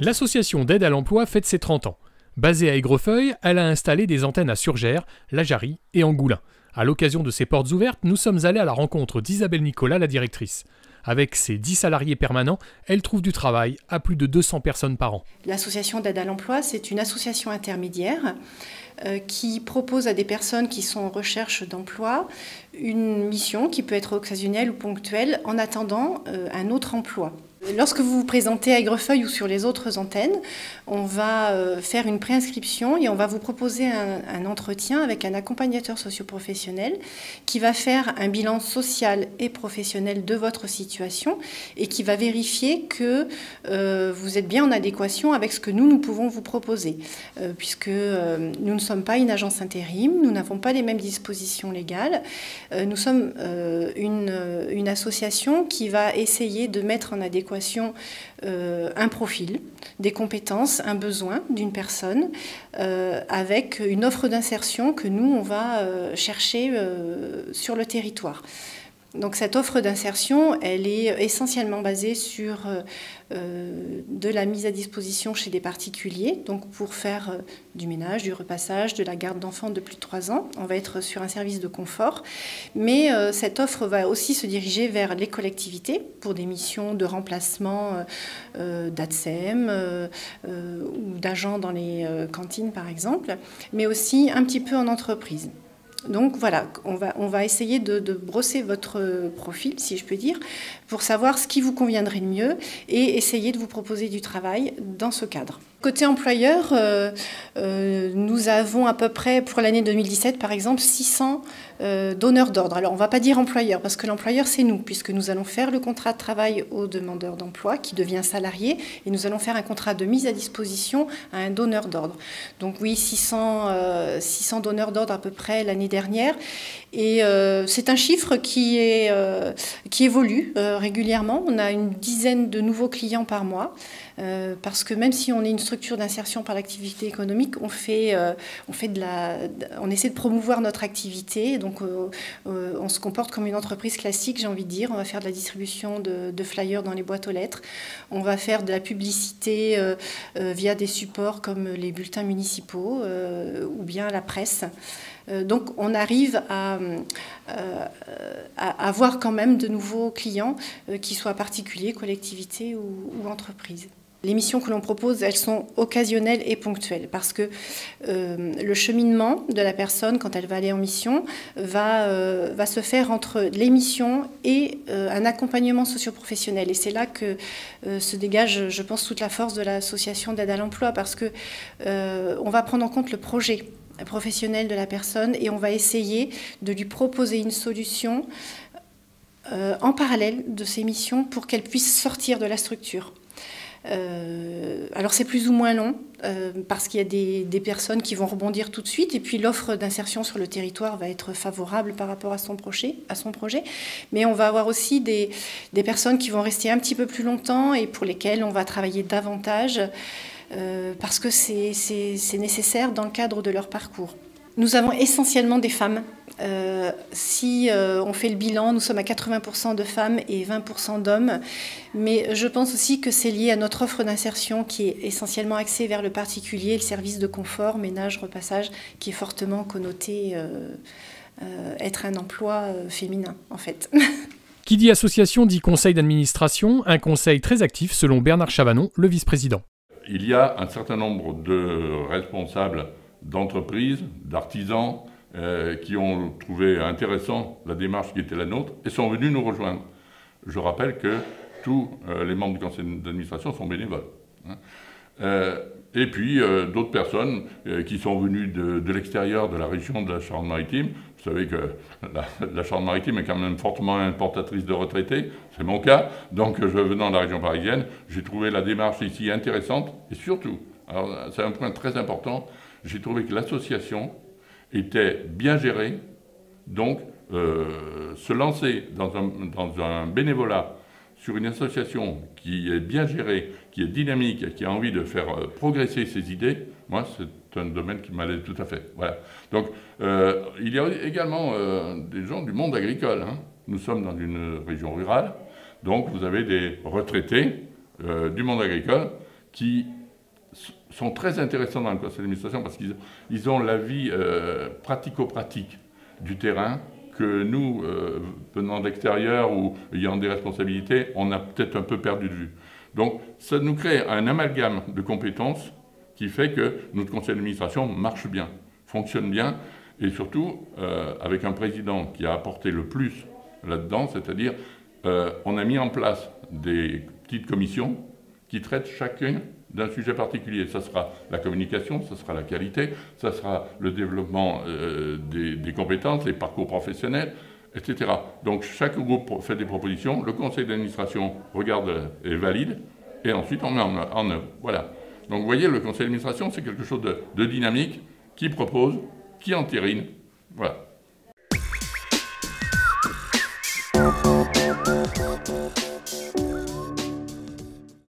L'association d'aide à l'emploi fête ses 30 ans. Basée à Aigrefeuille, elle a installé des antennes à Surgères, La Jarrie et Angoulins. À l'occasion de ces portes ouvertes, nous sommes allés à la rencontre d'Isabelle Nicolas, la directrice. Avec ses 10 salariés permanents, elle trouve du travail à plus de 200 personnes par an. L'association d'aide à l'emploi, c'est une association intermédiaire qui propose à des personnes qui sont en recherche d'emploi une mission qui peut être occasionnelle ou ponctuelle en attendant un autre emploi. Lorsque vous vous présentez à Aigrefeuille ou sur les autres antennes, on va faire une préinscription et on va vous proposer un entretien avec un accompagnateur socio-professionnel qui va faire un bilan social et professionnel de votre situation et qui va vérifier que vous êtes bien en adéquation avec ce que nous pouvons vous proposer. Puisque nous ne sommes pas une agence intérim, nous n'avons pas les mêmes dispositions légales. Nous sommes une association qui va essayer de mettre en adéquation un profil, des compétences, un besoin d'une personne avec une offre d'insertion que nous, on va chercher sur le territoire. Donc cette offre d'insertion, elle est essentiellement basée sur de la mise à disposition chez des particuliers, donc pour faire du ménage, du repassage, de la garde d'enfants de plus de 3 ans. On va être sur un service de confort, mais cette offre va aussi se diriger vers les collectivités pour des missions de remplacement d'ATSEM ou d'agents dans les cantines par exemple, mais aussi un petit peu en entreprise. Donc voilà, on va essayer de brosser votre profil, si je peux dire, pour savoir ce qui vous conviendrait le mieux et essayer de vous proposer du travail dans ce cadre. Côté employeur, nous avons à peu près, pour l'année 2017 par exemple, 600 donneurs d'ordre. Alors on ne va pas dire employeur, parce que l'employeur c'est nous, puisque nous allons faire le contrat de travail au demandeur d'emploi qui devient salarié, et nous allons faire un contrat de mise à disposition à un donneur d'ordre. Donc oui, 600 donneurs d'ordre à peu près l'année dernière, et c'est un chiffre qui évolue régulièrement. On a une dizaine de nouveaux clients par mois. Parce que même si on est une structure d'insertion par l'activité économique, on essaie de promouvoir notre activité. Donc on se comporte comme une entreprise classique, j'ai envie de dire. On va faire de la distribution de flyers dans les boîtes aux lettres. On va faire de la publicité via des supports comme les bulletins municipaux ou bien la presse. Donc on arrive à avoir quand même de nouveaux clients, qu'ils soient particuliers, collectivités ou entreprises. Les missions que l'on propose, elles sont occasionnelles et ponctuelles parce que le cheminement de la personne, quand elle va aller en mission, va se faire entre les missions et un accompagnement socio-professionnel. Et c'est là que se dégage, je pense, toute la force de l'association d'aide à l'emploi parce que on va prendre en compte le projet professionnel de la personne et on va essayer de lui proposer une solution en parallèle de ses missions pour qu'elle puisse sortir de la structure. Alors c'est plus ou moins long parce qu'il y a des personnes qui vont rebondir tout de suite et puis l'offre d'insertion sur le territoire va être favorable par rapport à son projet. Mais on va avoir aussi des personnes qui vont rester un petit peu plus longtemps et pour lesquelles on va travailler davantage parce que c'est nécessaire dans le cadre de leur parcours. Nous avons essentiellement des femmes. Si on fait le bilan, nous sommes à 80% de femmes et 20% d'hommes. Mais je pense aussi que c'est lié à notre offre d'insertion qui est essentiellement axée vers le particulier, le service de confort, ménage, repassage, qui est fortement connoté être un emploi féminin, en fait. Qui dit association dit conseil d'administration, un conseil très actif selon Bernard Chavanon, le vice-président. Il y a un certain nombre de responsables d'entreprises, d'artisans, qui ont trouvé intéressant la démarche qui était la nôtre et sont venus nous rejoindre. Je rappelle que tous les membres du conseil d'administration sont bénévoles. Et puis d'autres personnes qui sont venues de l'extérieur de la région de la Charente-Maritime. Vous savez que la Charente-Maritime est quand même fortement importatrice de retraités, c'est mon cas. Donc je venant de la région parisienne, j'ai trouvé la démarche ici intéressante et surtout, alors c'est un point très important, j'ai trouvé que l'association était bien gérée, donc se lancer dans un bénévolat sur une association qui est bien gérée, qui est dynamique, qui a envie de faire progresser ses idées, moi c'est un domaine qui m'allait tout à fait. Voilà. Donc il y a également des gens du monde agricole, nous sommes dans une région rurale, donc vous avez des retraités du monde agricole qui sont très intéressants dans le conseil d'administration parce qu'ils ont la vie pratico-pratique du terrain que nous, venant d'extérieur ou ayant des responsabilités, on a peut-être un peu perdu de vue. Donc ça nous crée un amalgame de compétences qui fait que notre conseil d'administration marche bien, fonctionne bien, et surtout avec un président qui a apporté le plus là-dedans, c'est-à-dire on a mis en place des petites commissions qui traitent chacun d'un sujet particulier. Ça sera la communication, ça sera la qualité, ça sera le développement des compétences, les parcours professionnels, etc. Donc chaque groupe fait des propositions, le conseil d'administration regarde et valide, et ensuite on met en œuvre. Voilà. Donc vous voyez, le conseil d'administration, c'est quelque chose de dynamique, qui propose, qui entérine. Voilà.